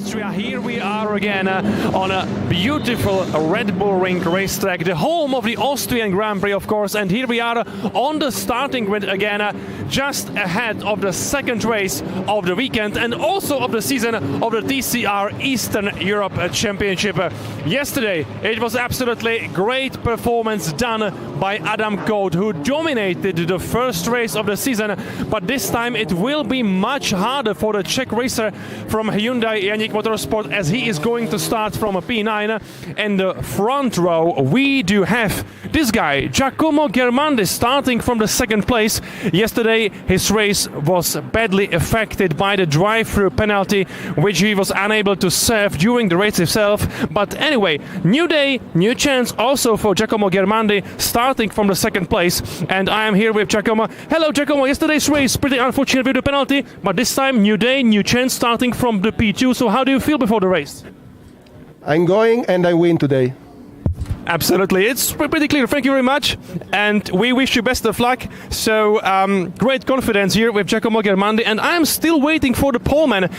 Austria. Here we are again on a beautiful Red Bull Ring racetrack, the home of the Austrian Grand Prix, of course. And here we are on the starting grid again, just ahead of the second race of the weekend and also of the season of the TCR Eastern Europe Championship. Yesterday, it was absolutely great performance done by Adam Cote, who dominated the first race of the season. But this time it will be much harder for the Czech racer from Hyundai Ioniq Motorsport, as he is going to start from a P9. In the front row we do have this guy, Giacomo Germandi, starting from the second place. Yesterday his race was badly affected by the drive-through penalty, which he was unable to serve during the race itself. But anyway, new day, new chance also for Giacomo Germandi, starting from the second place. And I am here with Giacomo. Hello Giacomo, yesterday's race pretty unfortunate with the penalty, but this time new day, new chance, starting from the P2. So how do you feel before the race? I'm going and I win today. Absolutely, it's pretty clear. Thank you very much, and we wish you best of luck. So great confidence here with Giacomo Germandi, and I'm still waiting for the poleman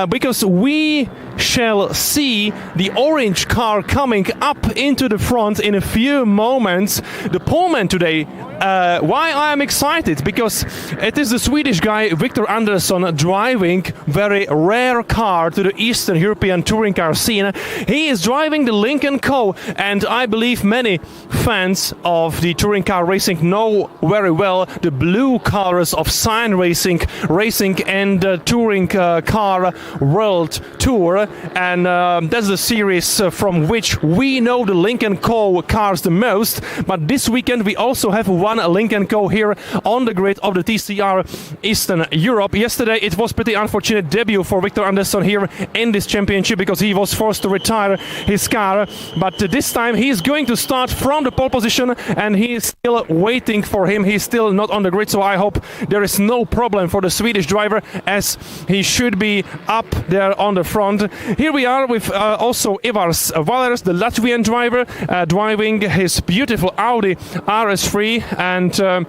because we shall see the orange car coming up into the front in a few moments. The poleman today. Why I am excited? Because it is the Swedish guy Victor Andersson driving very rare car to the Eastern European touring car scene. He is driving the Lincoln Co, and I believe many fans of the touring car racing know very well the blue colors of Sign Racing and the touring car world tour, and that's the series from which we know the Lincoln Co cars the most. But this weekend we also have one Lincoln Co here on the grid of the TCR Eastern Europe. Yesterday it was pretty unfortunate debut for Victor Andersson here in this championship because he was forced to retire his car, but this time he is going to start from the pole position, and he is still waiting for him. He's still not on the grid, so I hope there is no problem for the Swedish driver, as he should be up there on the front. Here we are with also Ivars Valers, the Latvian driver, driving his beautiful Audi RS3, and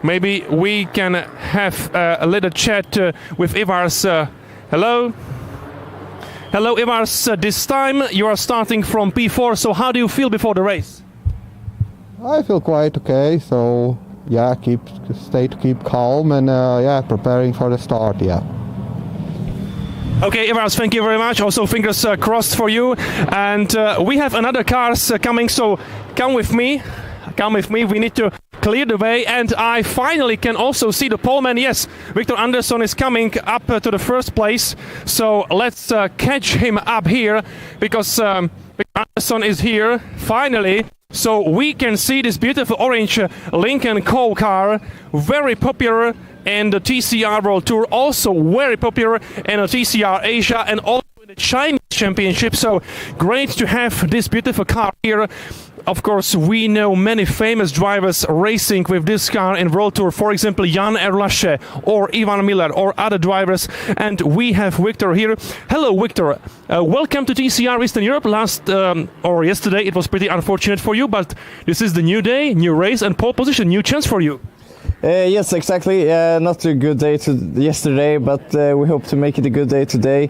maybe we can have a little chat with Ivars. Hello. Hello Ivars, this time you are starting from P4, so how do you feel before the race? I feel quite okay, so yeah, keep calm and preparing for the start, yeah. Okay, Ivars, thank you very much. Also, fingers crossed for you. And we have another cars coming, so come with me. Come with me. We need to clear the way, and I finally can also see the poleman. Yes, Victor Andersson is coming up to the first place. So let's catch him up here, because Victor Andersson is here finally. So we can see this beautiful orange Lincoln Co car, very popular in the TCR World Tour, also very popular in the TCR Asia and also in the Chinese Championship. So great to have this beautiful car here. Of course, we know many famous drivers racing with this car in World Tour, for example Jan Erlache or Ivan Miller or other drivers, and we have Victor here. Hello Victor, welcome to TCR Eastern Europe. Yesterday it was pretty unfortunate for you, but this is the new day, new race and pole position, new chance for you. Yes, exactly. Not a good day yesterday, but we hope to make it a good day today.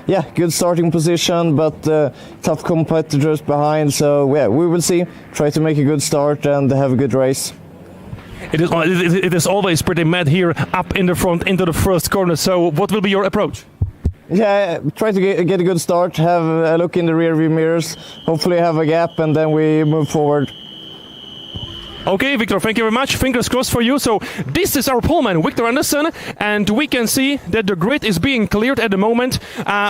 Yeah, good starting position, but tough competitors behind. So yeah, we will see. Try to make a good start and have a good race. It is always pretty mad here up in the front into the first corner. So what will be your approach? Yeah, try to get a good start. Have a look in the rearview mirrors. Hopefully have a gap, and then we move forward. Okay, Victor, thank you very much. Fingers crossed for you. So this is our poleman, Victor Andersson, and we can see that the grid is being cleared at the moment.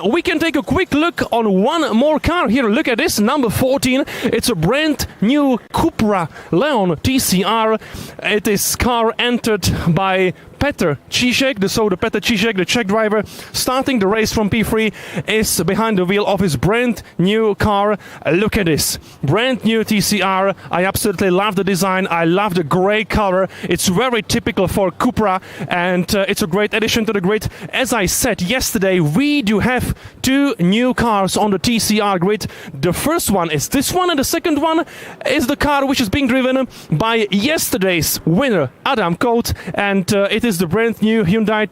We can take a quick look on one more car here. Look at this, number 14. It's a brand new Cupra Leon TCR. It is car entered by Petr Cíšek, the Petr Cíšek, the Czech driver, starting the race from P3, is behind the wheel of his brand new car. Look at this, brand new TCR. I absolutely love the design. I love the grey color. It's very typical for Cupra, and it's a great addition to the grid. As I said yesterday, we do have two new cars on the TCR grid. The first one is this one, and the second one is the car which is being driven by yesterday's winner, Adam Cote, and it It is the brand new Hyundai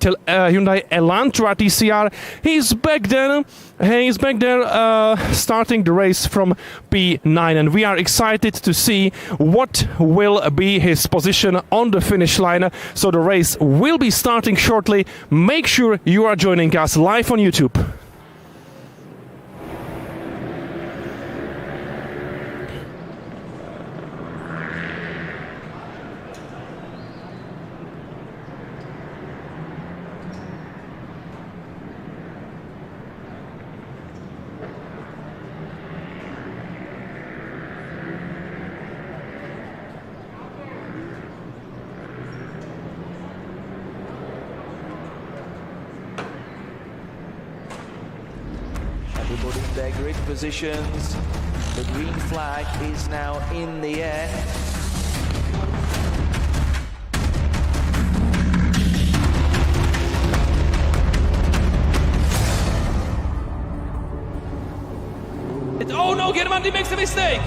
Elantra TCR. He's back there. He's back there starting the race from P9, and we are excited to see what will be his position on the finish line. So the race will be starting shortly. Make sure you are joining us live on YouTube. Everybody in their grid positions. The green flag is now in the air. Oh no, Germandi makes a mistake!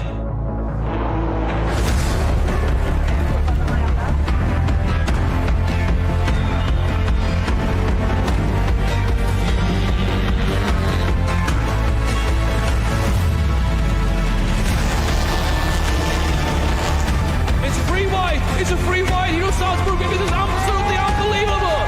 It's a free wide here in Salzburg, and this is absolutely unbelievable!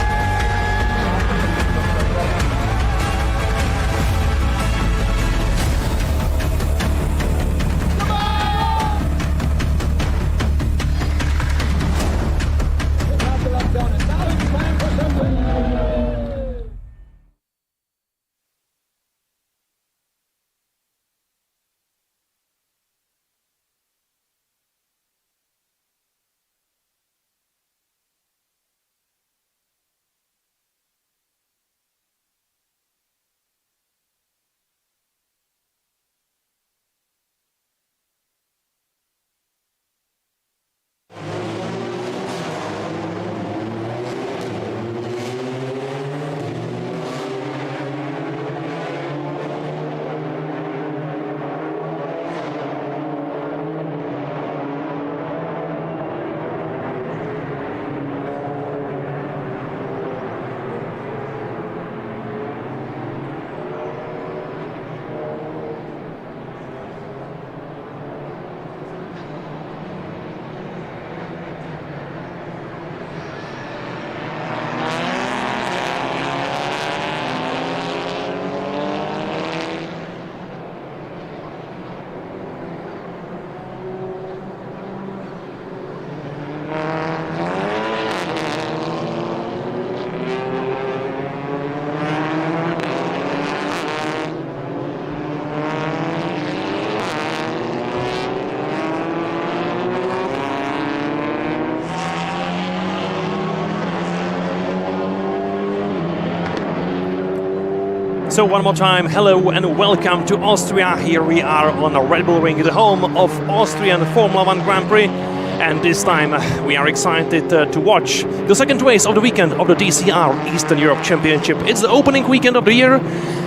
So one more time, hello and welcome to Austria. Here we are on a Red Bull Ring, the home of Austrian Formula 1 Grand Prix. And this time we are excited to watch the second race of the weekend of the TCR Eastern Europe Championship. It's the opening weekend of the year.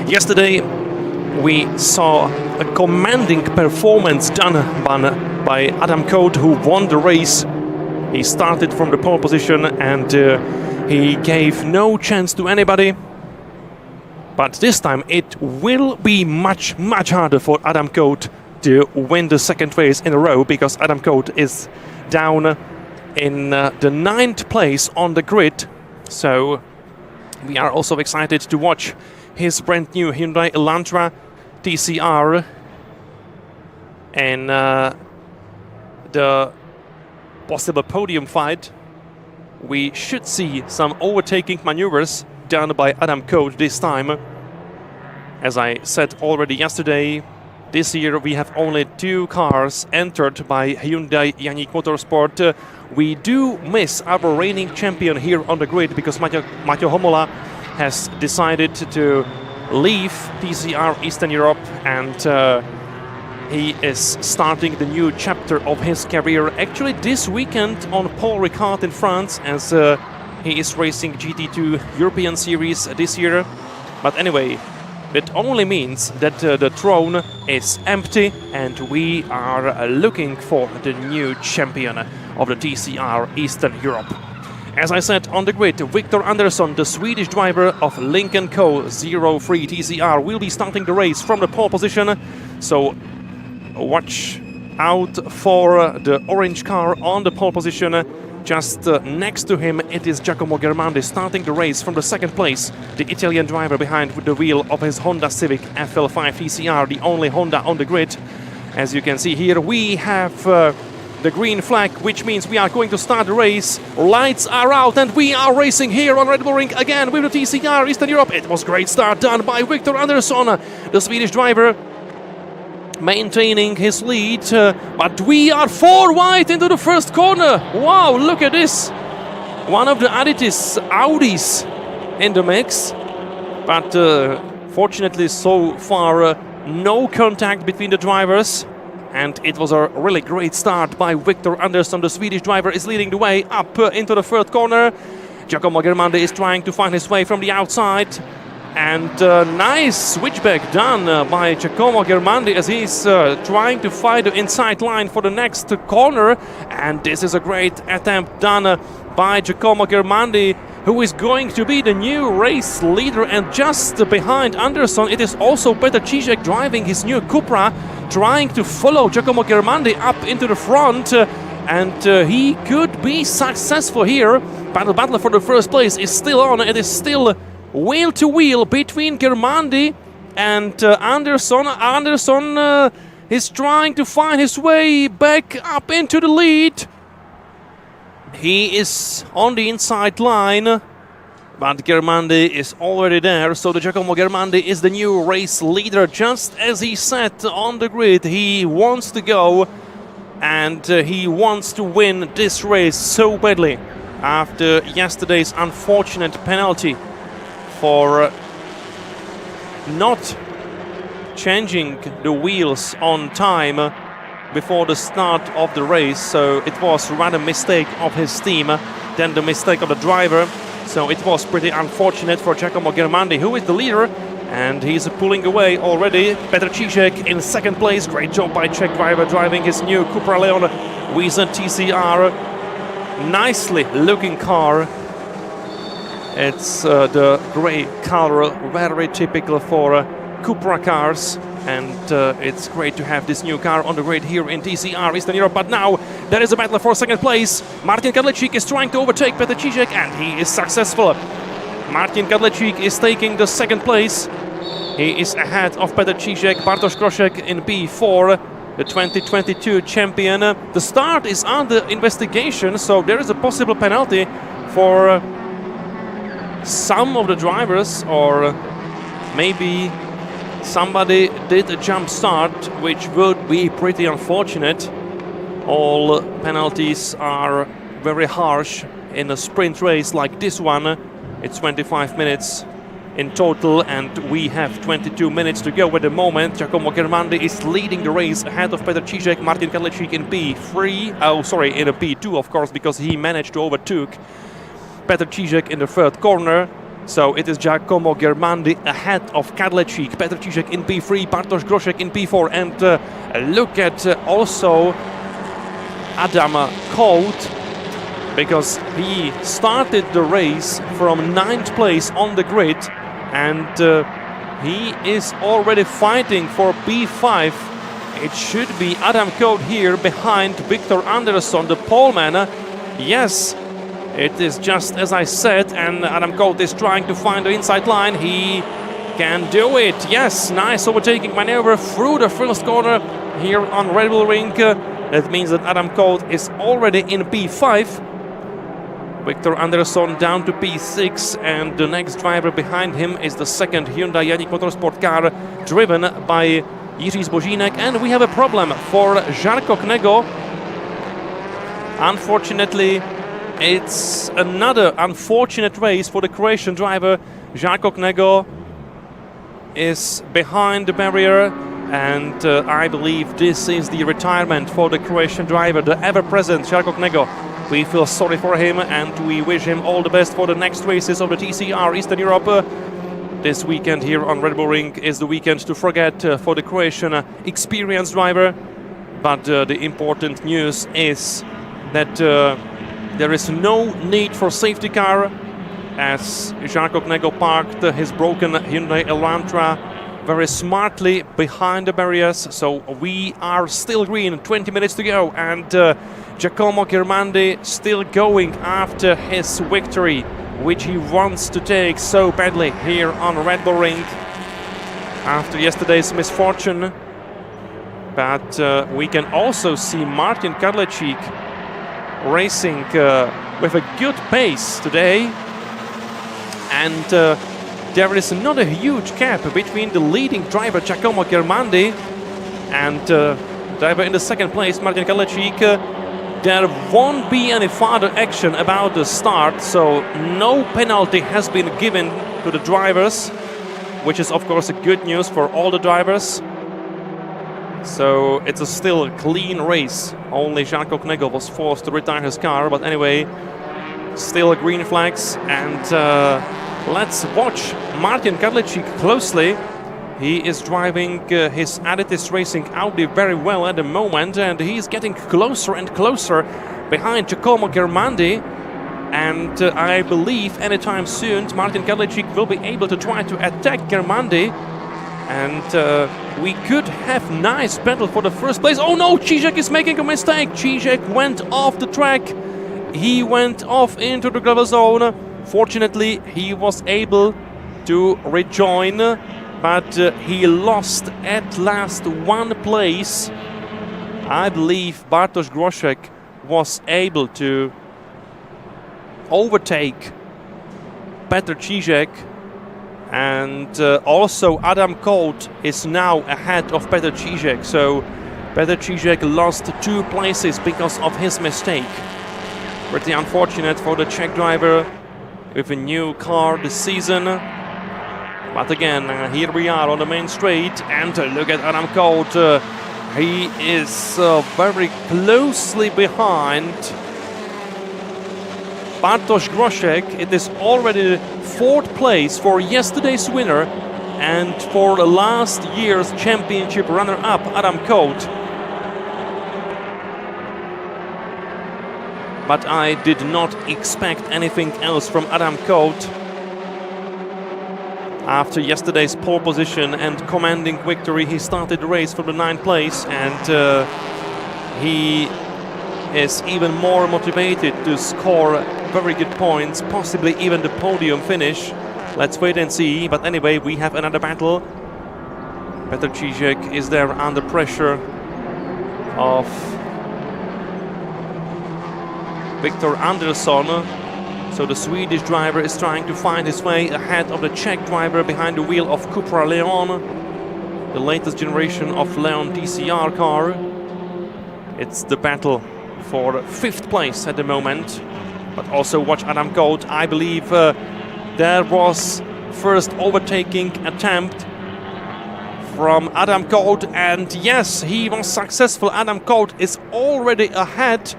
Yesterday we saw a commanding performance done by Adam Coate, who won the race. He started from the pole position and he gave no chance to anybody. But this time it will be much harder for Adam Coate to win the second race in a row, because Adam Coate is down in the 9th place on the grid. So we are also excited to watch his brand new Hyundai Elantra TCR and the possible podium fight. We should see some overtaking maneuvers done by Adam Coate this time. As I said already yesterday, this year we have only 2 cars entered by Hyundai Ioniq Motorsport. We do miss our reigning champion here on the grid, because Matteo Homola has decided to leave TCR Eastern Europe, and he is starting the new chapter of his career actually this weekend on Paul Ricard in France, as he is racing GT2 European Series this year. But anyway, it only means that the throne is empty, and we are looking for the new champion of the TCR Eastern Europe. As I said, on the grid, Victor Andersson, the Swedish driver of Link & Co. 03 TCR, will be starting the race from the pole position. So watch out for the orange car on the pole position. Just next to him, it is Giacomo Germandi starting the race from the second place. The Italian driver behind the wheel of his Honda Civic FL5 TCR, the only Honda on the grid. As you can see here, we have the green flag, which means we are going to start the race. Lights are out and we are racing here on Red Bull Ring again with the TCR Eastern Europe. It was a great start done by Victor Andersson, the Swedish driver, maintaining his lead. But we are 4 wide into the first corner. Wow, look at this. One of the Audis in the mix. But fortunately so far, no contact between the drivers. And it was a really great start by Victor Andersson. The Swedish driver is leading the way up into the third corner. Giacomo Germandi is trying to find his way from the outside. And nice switchback done by Giacomo Germandi as he's trying to find the inside line for the next corner. And this is a great attempt done by Giacomo Germandi, who is going to be the new race leader. And just behind Andersson, it is also Petr Cížek driving his new Cupra, trying to follow Giacomo Germandi up into the front. And he could be successful here. But the battle for the first place is still on. It is still wheel to wheel between Germandi and Andersson. Andersson is trying to find his way back up into the lead. He is on the inside line, but Germandi is already there. So the Giacomo Germandi is the new race leader, just as he said on the grid. He wants to go and he wants to win this race so badly after yesterday's unfortunate penalty for not changing the wheels on time before the start of the race. So it was rather a mistake of his team than the mistake of the driver. So it was pretty unfortunate for Giacomo Germandi, who is the leader, and he's pulling away already. Petr Cížek in second place. Great job by Czech driver driving his new Cupra Leon Wiesn TCR. Nicely looking car. It's the grey color, very typical for Cupra cars. And it's great to have this new car on the grid here in TCR Eastern Europe. But now there is a battle for second place. Martin Kadlecik is trying to overtake Petr Cížek, and he is successful. Martin Kadlecik is taking the second place. He is ahead of Petr Cížek. Bartosz Krošek in P4, the 2022 champion. The start is under investigation, so there is a possible penalty for some of the drivers, or maybe somebody did a jump start, which would be pretty unfortunate. All penalties are very harsh in a sprint race like this one. It's 25 minutes in total, and we have 22 minutes to go at the moment. Giacomo Germandi is leading the race ahead of Petr Cížek. Martin Kadlecik in P3, in a P2 of course, because he managed to overtake Petr Cížek in the third corner. So it is Giacomo Germandi ahead of Kadlecik, Petr Cížek in P3, Bartosz Krošek in P4, and look at also Adam Colt, because he started the race from 9th place on the grid, and he is already fighting for P5. It should be Adam Colt here behind Victor Andersson, the poleman. Yes, it is just as I said, and Adam Colt is trying to find the inside line. He can do it. Yes, nice overtaking maneuver through the first corner here on Red Bull Ring. That means that Adam Colt is already in P5. Victor Andersson down to P6, and the next driver behind him is the second Hyundai Ioniq Motorsport car driven by Jiří Zbožínek. And we have a problem for Žarko Knego. Unfortunately, it's another unfortunate race for the Croatian driver. Žarko Knego is behind the barrier, and I believe this is the retirement for the Croatian driver, the ever-present Žarko Knego. We feel sorry for him, and we wish him all the best for the next races of the TCR Eastern Europe. This weekend here on Red Bull Ring is the weekend to forget for the Croatian experienced driver. But the important news is that There is no need for safety car as Jarko Knego parked his broken Hyundai Elantra very smartly behind the barriers. So we are still green, 20 minutes to go, and Giacomo Ghirmandi still going after his victory, which he wants to take so badly here on Red Bull Ring after yesterday's misfortune. But we can also see Martin Kadlecik racing with a good pace today, and there is not a huge gap between the leading driver Giacomo Ghirmandi and driver in the second place Martin Kadlecik. There won't be any further action about the start, so no penalty has been given to the drivers, which is of course a good news for all the drivers. So it's a still clean race. Only Jarko Knego was forced to retire his car, but anyway, still green flags. And let's watch Martin Kadlecik closely. He is driving his Additis Racing Audi very well at the moment, and he's getting closer and closer behind Giacomo Ghirmandi. And I believe anytime soon Martin Kadlecik will be able to try to attack Ghirmandi. And we could have nice battle for the first place. Oh no, Zizek is making a mistake. Zizek went off the track. He went off into the gravel zone. Fortunately, he was able to rejoin, but he lost at last one place. I believe Bartosz Groszek was able to overtake Petr Zizek. And also Adam Colt is now ahead of Petr Zizek. So Petr Zizek lost 2 places because of his mistake. Pretty unfortunate for the Czech driver with a new car this season. But again, here we are on the main straight, and look at Adam Colt. He is very closely behind Bartosz Groszek. It is already 4th place for yesterday's winner and for the last year's championship runner-up, Adam Colt. But I did not expect anything else from Adam Colt. After yesterday's pole position and commanding victory, he started the race from the 9th place, and he is even more motivated to score very good points, possibly even the podium finish. Let's wait and see. But anyway, we have another battle. Petr Zizek is there under pressure of Viktor Andersson. So the Swedish driver is trying to find his way ahead of the Czech driver behind the wheel of Cupra Leon, the latest generation of Leon TCR car. It's the battle for 5th place at the moment. But also watch Adam Colt. I believe there was first overtaking attempt from Adam Colt, and yes, he was successful. Adam Colt is already ahead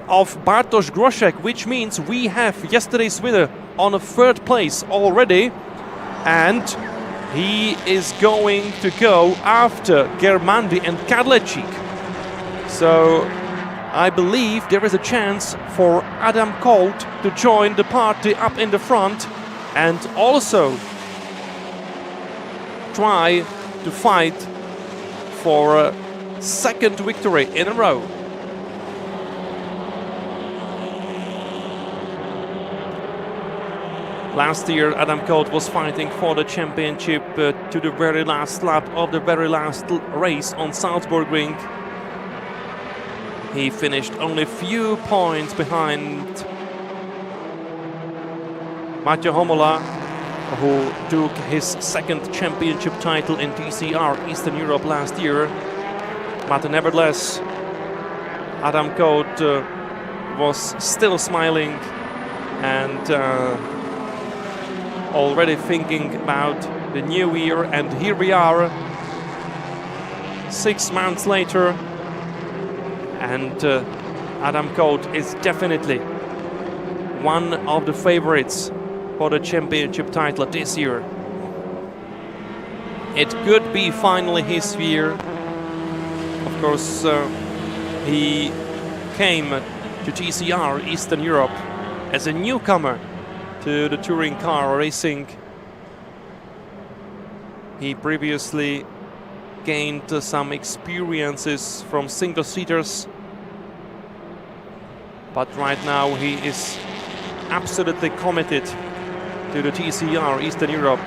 of Bartosz Groszek, which means we have yesterday's winner on a 3rd place already, and he is going to go after Ghirmandi and Kadlecik. So I believe there is a chance for Adam Colt to join the party up in the front and also try to fight for a 2nd victory in a row. Last year, Adam Colt was fighting for the championship to the very last lap of the very last race on Salzburg Ring. He finished only a few points behind Matej Homola, who took his 2nd championship title in TCR Eastern Europe last year. But nevertheless, Adam Colt was still smiling and already thinking about the new year. And here we are, 6 months later, and Adam Colt is definitely one of the favorites for the championship title this year. It could be finally his year. Of course, he came to TCR Eastern Europe as a newcomer to the touring car racing. He previously gained some experiences from single-seaters, but right now he is absolutely committed to the TCR Eastern Europe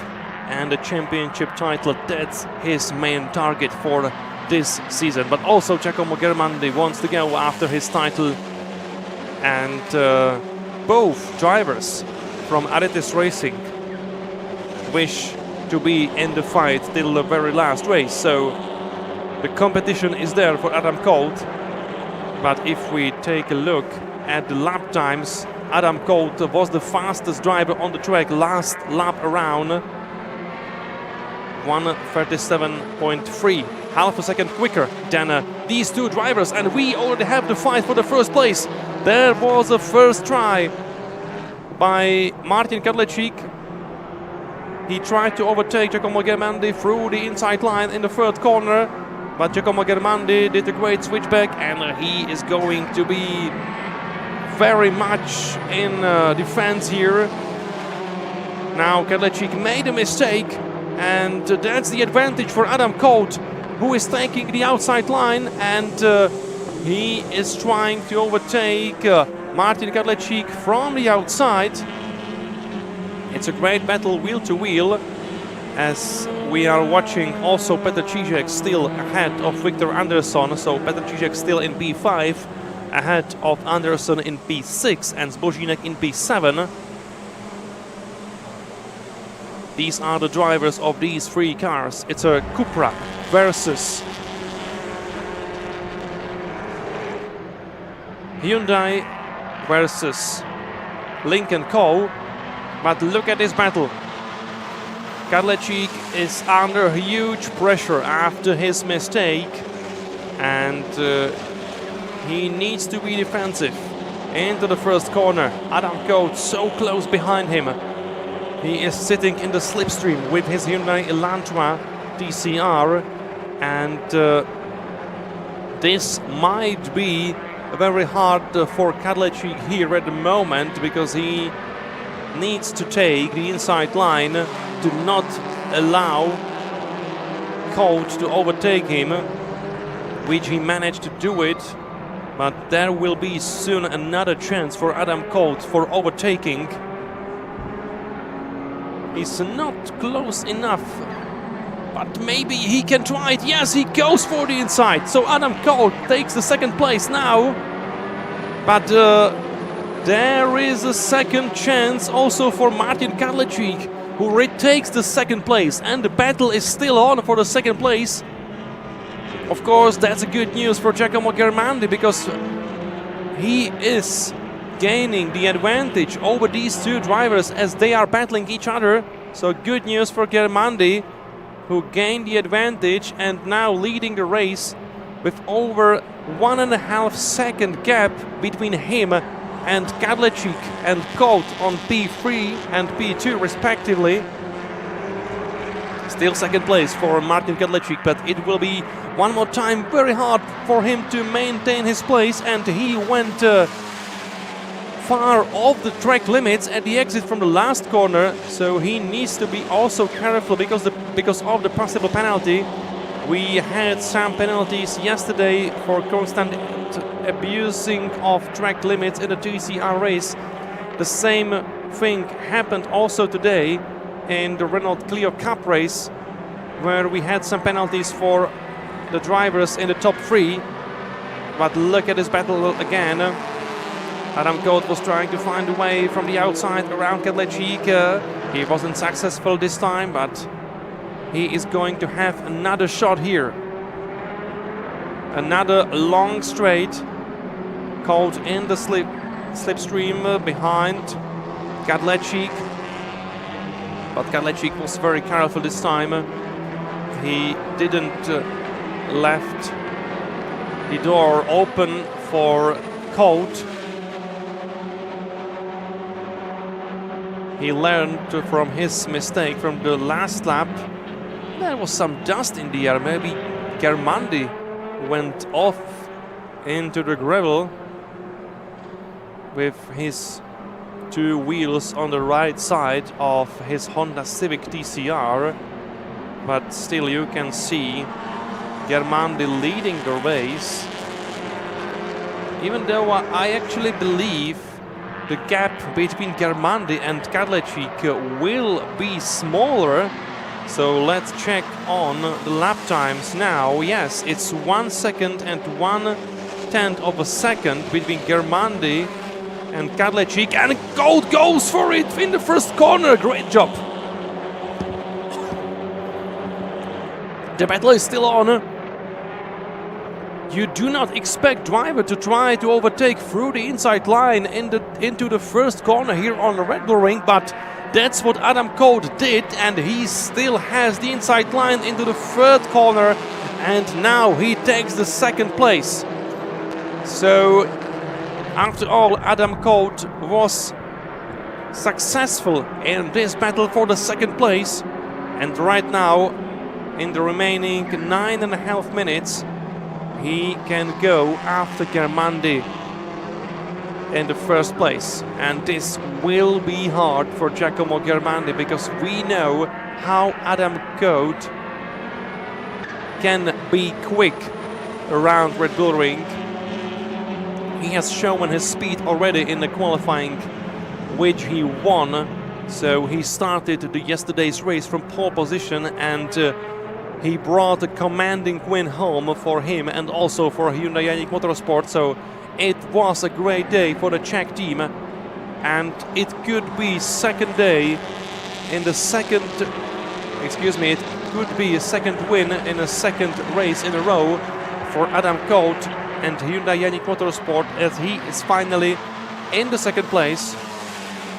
and the championship title. That's his main target for this season. But also Giacomo Germandi wants to go after his title, and both drivers from Aretes Racing wish to be in the fight till the very last race. So the competition is there for Adam Colt. But if we take a look at the lap times, Adam Colt was the fastest driver on the track last lap around. 1:37.3, half a second quicker than these two drivers, and we already have the fight for the first place. There was a first try by Martin Kadlecik. He tried to overtake Giacomo Germandi through the inside line in the third corner, but Giacomo Germandi did a great switchback, and he is going to be very much in defense here. Now Kadlecik made a mistake, and that's the advantage for Adam Colt, who is taking the outside line, and he is trying to overtake Martin Kadlecik from the outside. It's a great battle wheel to wheel, as we are watching also Petr Cížek still ahead of Viktor Anderson. So Petr Cížek still in P5, ahead of Anderson in P6 and Zbožínek in P7. These are the drivers of these three cars. It's a Cupra versus Hyundai versus Lincoln Co. But look at this battle. Kadlecik is under huge pressure after his mistake, and he needs to be defensive into the first corner. Adam Colt so close behind him. He is sitting in the slipstream with his Hyundai Elantra TCR, and this might be very hard for Kadlecik here at the moment, because he needs to take the inside line to not allow Colt to overtake him, which he managed to do it. But there will be soon another chance for Adam Colt for overtaking. He's not close enough, but maybe he can try it. Yes, he goes for the inside. So Adam Colt takes the second place now. But there is a second chance also for Martin Kadlecik, who retakes the second place, and the battle is still on for the second place. Of course, that's a good news for Giacomo Germandi, because he is gaining the advantage over these two drivers as they are battling each other. So good news for Germandi, who gained the advantage and now leading the race with over 1.5 second gap between him and Kadlecik and Colt on P3 and P2 respectively. Still second place for Martin Kadlecik, but it will be one more time very hard for him to maintain his place, and he went far off the track limits at the exit from the last corner, so he needs to be also careful because of the possible penalty. We had some penalties yesterday for constant abusing of track limits in the TCR race. The same thing happened also today in the Renault Clio Cup race, where we had some penalties for the drivers in the top three. But look at this battle again. Adam Colt was trying to find a way from the outside around Kadlecik. He wasn't successful this time, but he is going to have another shot here. Another long straight. Colt in the slipstream behind Kadlecik. But Kadlecik was very careful this time. He didn't left the door open for Colt. He learned from his mistake from the last lap. There was some dust in the air. Maybe Germandi went off into the gravel. with his two wheels on the right side of his Honda Civic TCR, but still you can see Germandi leading the race, even though I actually believe the gap between Germandi and Kadlecik will be smaller. So let's check on the lap times now. Yes, it's 1 second and 1/10 of a second between Germandi and Kadlecik, and Gold goes for it in the first corner. Great job. The battle is still on. You do not expect driver to try to overtake through the inside line into the first corner here on the Red Bull Ring, but that's what Adam Coate did, and he still has the inside line into the third corner, and now he takes the second place. So after all, Adam Coate was successful in this battle for the second place, and right now in the remaining 9.5 minutes he can go after Germandi in the first place, and this will be hard for Giacomo Germandi because we know how Adam Coate can be quick around Red Bull Ring. He has shown his speed already in the qualifying, which he won. So he started yesterday's race from pole position, and he brought a commanding win home for him and also for Hyundai Ioniq Motorsport. So it was a great day for the Czech team, and it could be second day in the second, it could be a second win in a second race in a row for Adam Coate and Hyundai Ioniq Motorsport, as he is finally in the second place,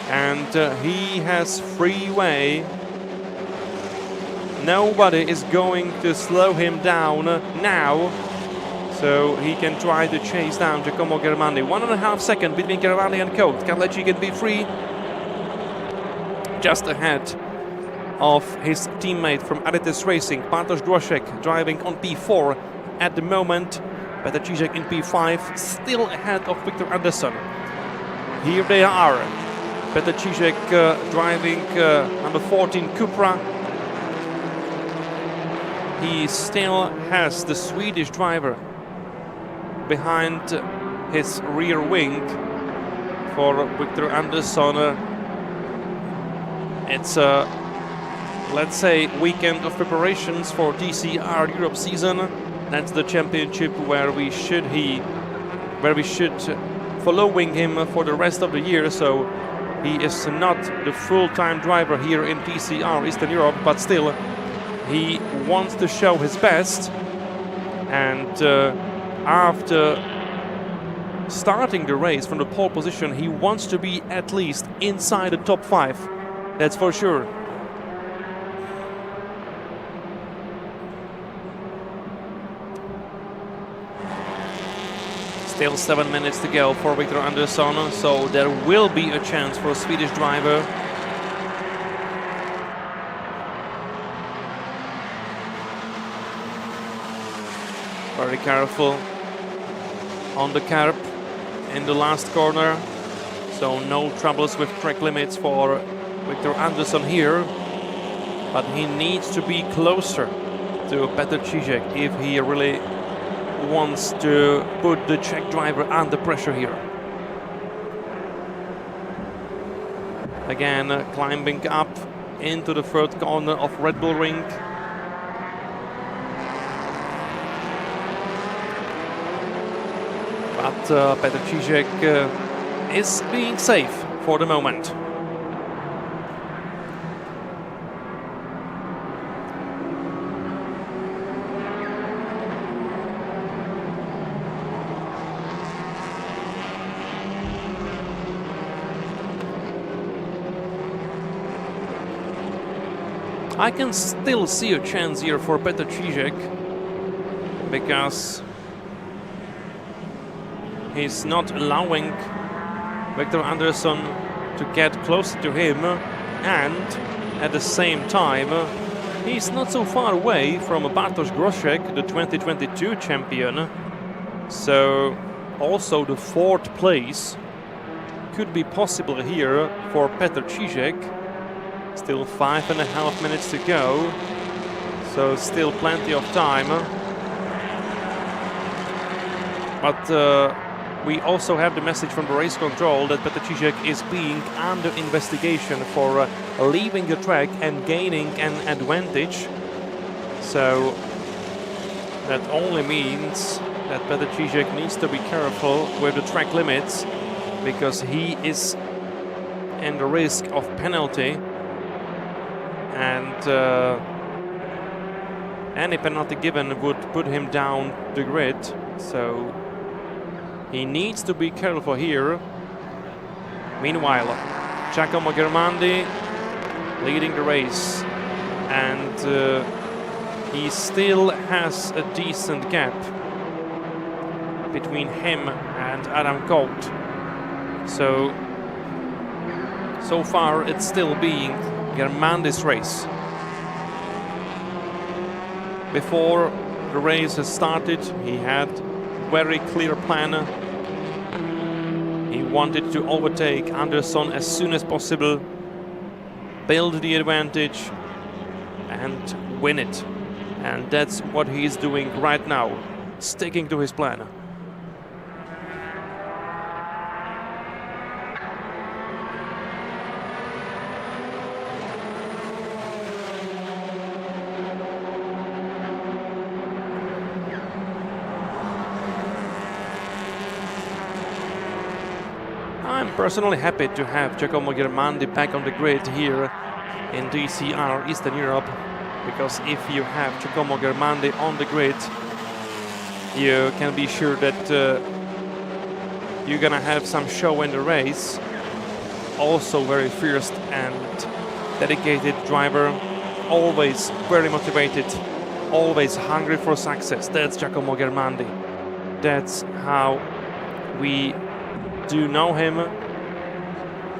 and he has freeway. Nobody is going to slow him down now, so he can try to chase down Giacomo Germandi. 1.5 seconds between Germandi and Coate. Kadlecik in P3, just ahead of his teammate from Adidas Racing, Bartosz Groszek, driving on P4 at the moment. Petr Cížek in P5, still ahead of Viktor Anderson. Here they are. Petr Cížek driving number 14 Cupra. He still has the Swedish driver behind his rear wing. For Viktor Anderson, it's a, let's say, weekend of preparations for TCR Europe season. That's the championship where we should following him for the rest of the year. So he is not the full-time driver here in TCR Eastern Europe, but still he wants to show his best, and after starting the race from the pole position, he wants to be at least inside the top 5. That's for sure. Still 7 minutes to go for Viktor Anderson, so there will be a chance for a Swedish driver. Very careful on the curb in the last corner, so no troubles with track limits for Viktor Anderson here, but he needs to be closer to Petr Cížek if he really wants to put the Czech driver under pressure here. Again, climbing up into the third corner of Red Bull Ring. But Petr Cížek is being safe for the moment. I can still see a chance here for Petr Cížek, because he's not allowing Viktor Anderson to get closer to him, and at the same time he's not so far away from Bartosz Groszek, the 2022 champion, so also the 4th place could be possible here for Petr Cížek. Still 5.5 minutes to go, so still plenty of time. But we also have the message from the race control that Petr Cížek is being under investigation for leaving the track and gaining an advantage. So that only means that Petr Cížek needs to be careful with the track limits, because he is in the risk of penalty, and any penalty given would put him down the grid. So he needs to be careful here. Meanwhile, Giacomo Germandi leading the race, and he still has a decent gap between him and Adam Colt. So far it's still being Germandi's race. Before the race has started, he had very clear plan. He wanted to overtake Andersson as soon as possible, build the advantage and win it. And that's what he's doing right now, sticking to his plan. I'm personally happy to have Giacomo Germandi back on the grid here in TCR Eastern Europe, because if you have Giacomo Germandi on the grid, you can be sure that you're gonna have some show in the race. Also very fierce and dedicated driver, always very motivated, always hungry for success. That's Giacomo Germandi. That's how we do know him,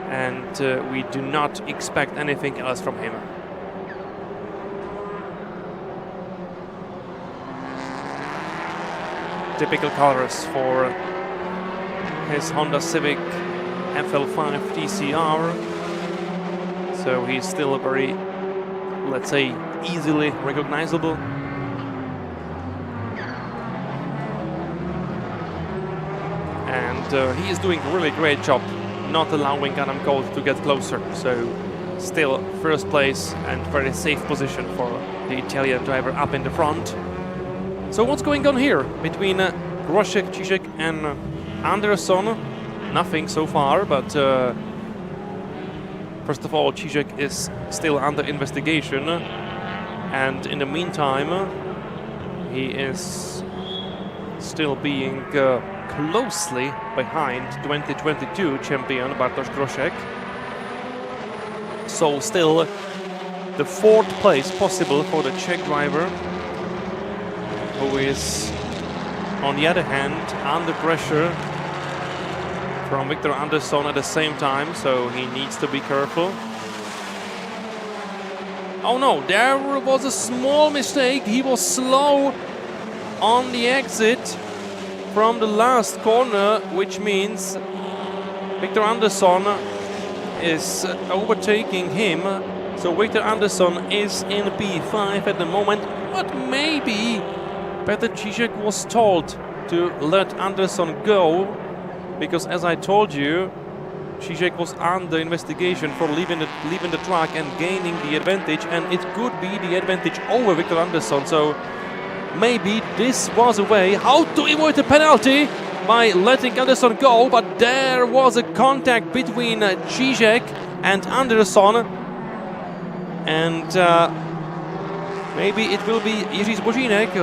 and we do not expect anything else from him. Typical colors for his Honda Civic FL5 TCR, so he's still very, let's say, easily recognizable. And he is doing a really great job not allowing Adam Colt to get closer. So still first place and very safe position for the Italian driver up in the front. So what's going on here between Groszek, Cížek and Andersson? Nothing so far, but first of all, Cížek is still under investigation, and in the meantime he is still being closely behind 2022 champion Bartosz Groszek. So still the fourth place possible for the Czech driver, who is on the other hand under pressure from Viktor Andersson at the same time, so he needs to be careful. Oh no, there was a small mistake. He was slow on the exit from the last corner, which means Viktor Andersson is overtaking him. So Viktor Andersson is in P5 at the moment, but maybe Petr Cížek was told to let Andersson go, because as I told you, Cížek was under investigation for leaving the track and gaining the advantage, and it could be the advantage over Viktor Andersson. So maybe this was a way how to avoid the penalty by letting Andersson go, but there was a contact between Cížek and Andersson, and maybe it will be Jiří Zbožínek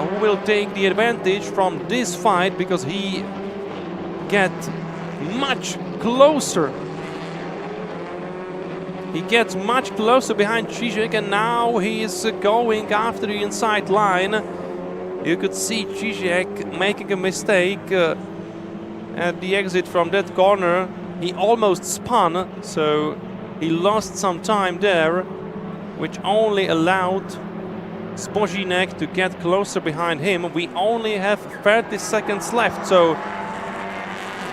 who will take the advantage from this fight, because he gets much closer. He gets much closer behind Cížek, and now he is going after the inside line. You could see Cížek making a mistake at the exit from that corner. He almost spun, so he lost some time there, which only allowed Zbožínek to get closer behind him. We only have 30 seconds left, so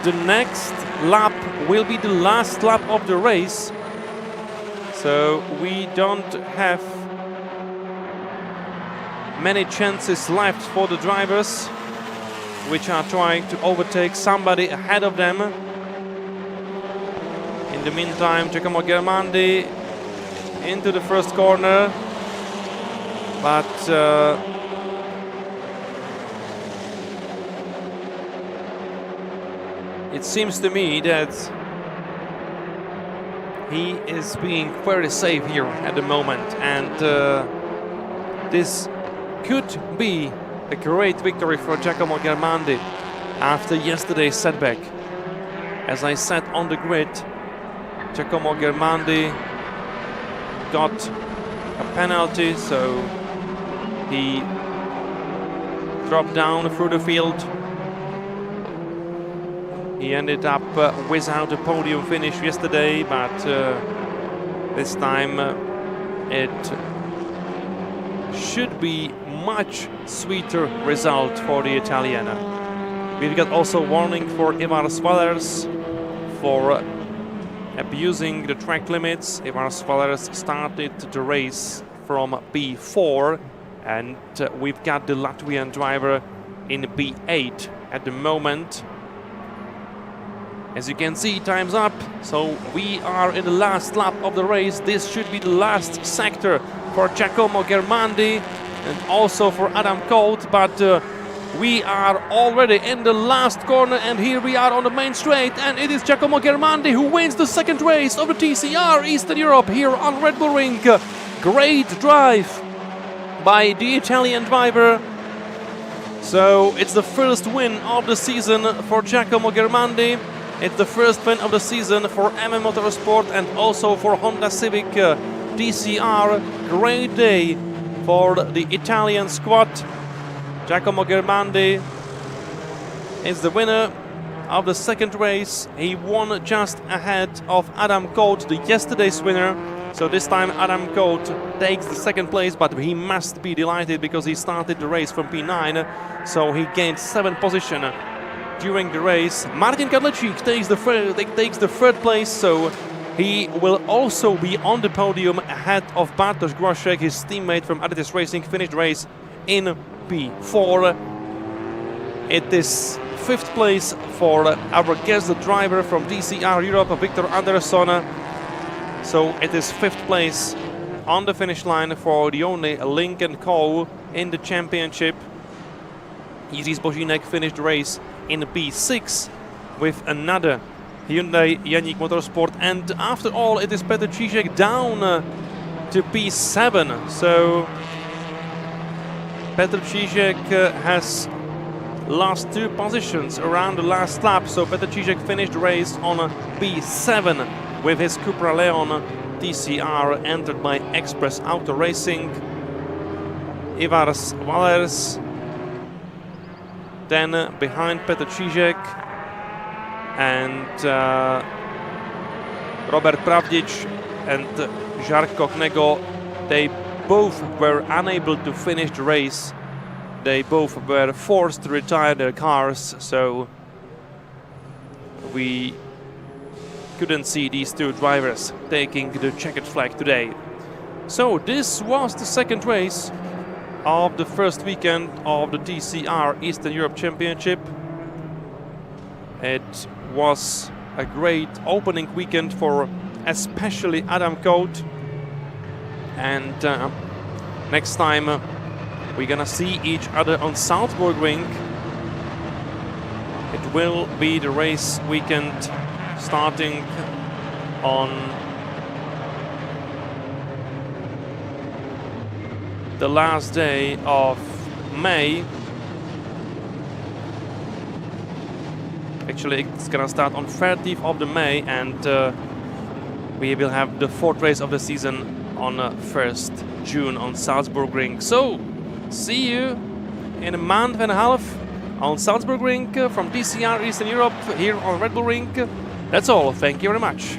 the next lap will be the last lap of the race. So we don't have many chances left for the drivers which are trying to overtake somebody ahead of them. In the meantime, Giacomo Germandi into the first corner, but it seems to me that he is being very safe here at the moment, and this could be a great victory for Giacomo Germandi after yesterday's setback. As I said on the grid, Giacomo Germandi got a penalty, so he dropped down through the field. He ended up without a podium finish yesterday, but this time it should be much sweeter result for the Italian. We've got also warning for Ivar Svalers for abusing the track limits. Ivar Svalers started the race from B4, and we've got the Latvian driver in B8 at the moment. As you can see, time's up, so we are in the last lap of the race. This should be the last sector for Giacomo Germandi and also for Adam Colt, but we are already in the last corner, and here we are on the main straight, and it is Giacomo Germandi who wins the second race of the TCR Eastern Europe here on Red Bull Ring. Great drive by the Italian driver. So it's the first win of the season for Giacomo Germandi. It's the first win of the season for MM Motorsport and also for Honda Civic TCR. Great day for the Italian squad. Giacomo Germandi is the winner of the second race. He won just ahead of Adam Colt, the yesterday's winner. So this time Adam Colt takes the second place, but he must be delighted because he started the race from P9, so he gained 7th position during the race. Martin Kadlecik takes the third place, so he will also be on the podium ahead of Bartosz Groszek, his teammate from Adidas Racing, finished the race in P4. It is 5th place for our guest driver from TCR Europe, Victor Andersson. So it is 5th place on the finish line for the only Link & Co in the championship. Jiří Zbožínek finished the race in P6 with another Hyundai Ioniq Motorsport, and after all it is Petr Cížek down to P7. So Petr Cížek has lost 2 positions around the last lap, so Petr Cížek finished the race on P7 with his Cupra Leon TCR entered by Express Auto Racing. Ivar Svalers then behind Petr Cížek, and Robert Pravdic and Žarko Knego, they both were unable to finish the race. They both were forced to retire their cars, so we couldn't see these 2 drivers taking the checkered flag today. So this was the second race of the first weekend of the TCR Eastern Europe Championship. It was a great opening weekend for especially Adam Colt, and next time we're gonna see each other on Salzburg Ring. It will be the race weekend starting on the last day of May. Actually, it's gonna start on 30th of the May, and we will have the 4th race of the season on 1st June on Salzburg Ring. So, see you in a month and a half on Salzburg Ring from TCR Eastern Europe here on Red Bull Ring. That's all. Thank you very much.